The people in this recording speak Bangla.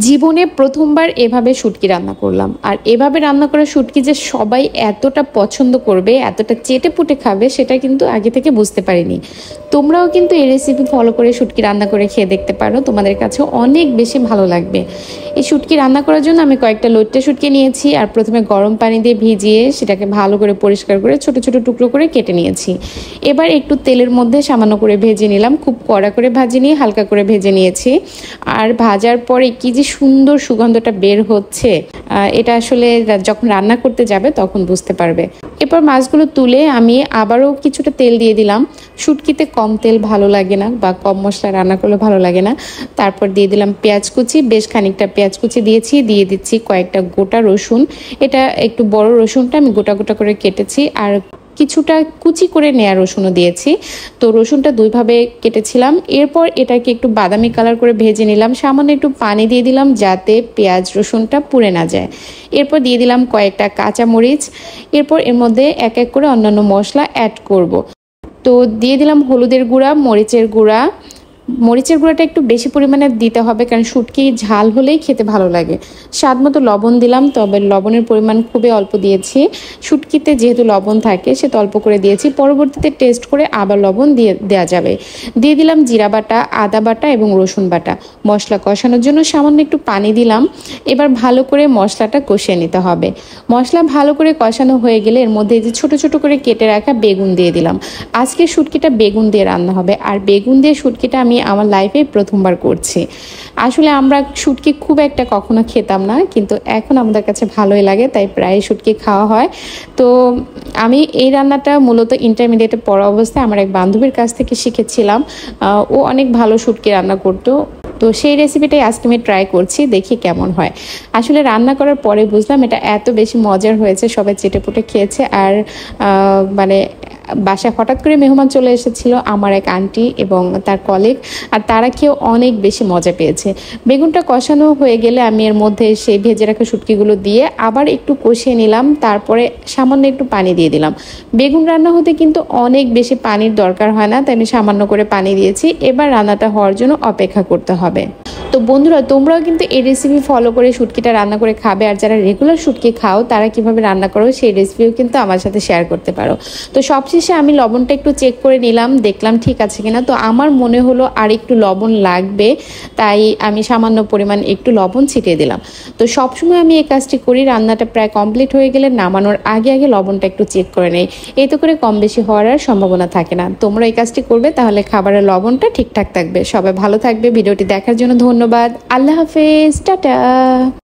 জীবনে প্রথমবার এভাবে শুটকি রান্না করলাম। আর এভাবে রান্না করা শুটকি যে সবাই এতটা পছন্দ করবে, এতটা চেটেপুটে খাবে, সেটা কিন্তু আগে থেকে বুঝতে পারিনি। তোমরাও কিন্তু এই রেসিপি ফলো করে শুটকি রান্না করে খেয়ে দেখতে পারো, তোমাদের কাছে অনেক বেশি ভালো লাগবে। এই শুটকি রান্না করার জন্য আমি কয়েকটা লইট্টে শুটকি নিয়েছি, আর প্রথমে গরম পানি দিয়ে ভিজিয়ে সেটাকে ভালো করে পরিষ্কার করে ছোট ছোট টুকরো করে কেটে নিয়েছি। এবার একটু তেলের মধ্যে সামান্য করে ভেজে নিলাম, খুব কড়া করে ভাজি নিয়ে হালকা করে ভেজে নিয়েছি। আর ভাজার পরে কি যে সুন্দর সুগন্ধটা বের হচ্ছে, এটা আসলে যখন রান্না করতে যাবে তখন বুঝতে পারবে। এরপর মাছগুলো তুলে আমি আবারও কিছুটা তেল দিয়ে দিলাম। শুটকিতে কম তেল ভালো লাগে না, বা কম মশলা রান্না করলে ভালো লাগে না। তারপর দিয়ে দিলাম পেঁয়াজ কুচি, বেশ খানিকটা পেঁয়াজ কুচি দিয়েছি, দিয়ে দিচ্ছি কয়েকটা গোটা রসুন। এটা একটু বড় রসুনটা আমি গোটা গোটা করে কেটেছি, আর কিছুটা কুচি করে নেয়া রসুনও দিয়েছি। তো রসুনটা দুইভাবে কেটেছিলাম। এরপর এটাকে একটু বাদামি কালার করে ভেজে নিলাম, সামান্য একটু পানি দিয়ে দিলাম যাতে পেঁয়াজ রসুনটা পুড়ে না যায়। এরপর দিয়ে দিলাম কয়েকটা কাঁচা মরিচ। এরপর এর মধ্যে এক এক করে অন্যান্য মশলা অ্যাড করব। তো দিয়ে দিলাম হলুদের গুঁড়া, মরিচের গুঁড়া। মরিচের গুঁড়াটা একটু বেশি পরিমাণে দিতে হবে, কারণ শুটকি ঝাল হলেই খেতে ভালো লাগে। স্বাদ মতো লবণ দিলাম, তবে লবণের পরিমাণ খুবই অল্প দিয়েছি। শুটকিতে যেহেতু লবণ থাকে সে অল্প করে দিয়েছি, পরবর্তীতে টেস্ট করে আবার লবণ দেওয়া যাবে। দিয়ে দিলাম জিরা বাটা, আদা বাটা এবং রসুন বাটা। মশলা কষানোর জন্য সামান্য একটু পানি দিলাম। এবার ভালো করে মশলাটা কষিয়ে নিতে হবে। মশলা ভালো করে কষানো হয়ে গেলে এর মধ্যে যে ছোট ছোট করে কেটে রাখা বেগুন দিয়ে দিলাম। আজকে শুটকিটা বেগুন দিয়ে রান্না হবে, আর বেগুন দিয়ে শুটকিটা আমি আমার লাইফে প্রথমবার করছি। আসলে আমরা শুটকি খুব একটা কখনো খেতাম না, কিন্তু এখন আমাদের কাছে ভালোই লাগে, তাই প্রায় শুটকি খাওয়া হয়। তো আমি এই রান্নাটা মূলত ইন্টারমিডিয়েটে পড়া অবস্থায় আমার এক বান্ধবীর কাছ থেকে শিখেছিলাম। ও অনেক ভালো শুটকি রান্না করতো। তো সেই রেসিপিটাই আজকে আমি ট্রাই করছি, দেখি কেমন হয়। আসলে রান্না করার পরে বুঝলাম এটা এত বেশি মজার হয়েছে, সবাই চেটেপুটে খেয়েছে। আর মানে বাসায় হঠাৎ করে মেহমান চলে এসেছিল, আমার এক আন্টি এবং তার কলিগ, আর তারা খেয়েও অনেক বেশি মজা পেয়েছে। বেগুনটা কষানো হয়ে গেলে আমি এর মধ্যে সেই ভেজে রাখা শুটকিগুলো দিয়ে আবার একটু কষিয়ে নিলাম, তারপরে সামান্য একটু পানি দিয়ে দিলাম। বেগুন রান্না হতে কিন্তু অনেক বেশি পানির দরকার হয় না, তাই আমি সামান্য করে পানি দিয়েছি। এবার রান্নাটা হওয়ার জন্য অপেক্ষা করতে হবে। তো বন্ধুরা, তোমরাও কিন্তু এই রেসিপি ফলো করে শুটকিটা রান্না করে খাবে, আর যারা রেগুলার শুটকি খাও তারা কিভাবে রান্না করো সেই রেসিপিও কিন্তু আমার সাথে শেয়ার করতে পারো। তো সবশেষে আমি লবণটা একটু চেক করে নিলাম, দেখলাম ঠিক আছে কিনা। তো আমার মনে হলো আর একটু লবণ লাগবে, তাই আমি সামান্য পরিমাণ একটু লবণ ছিটিয়ে দিলাম। তো সবসময় আমি এই কাজটি করি, রান্নাটা প্রায় কমপ্লিট হয়ে গেলে নামানোর আগে আগে লবণটা একটু চেক করে নেই। এতে করে কম বেশি হওয়ার আর সম্ভাবনা থাকে না। তোমরা এই কাজটি করবে, তাহলে খাবারের লবণটা ঠিকঠাক থাকবে। সবাই ভালো থাকবে। ভিডিওটি দেখার জন্য ধন্যবাদ। আল্লাহ হাফেজ, টাটা।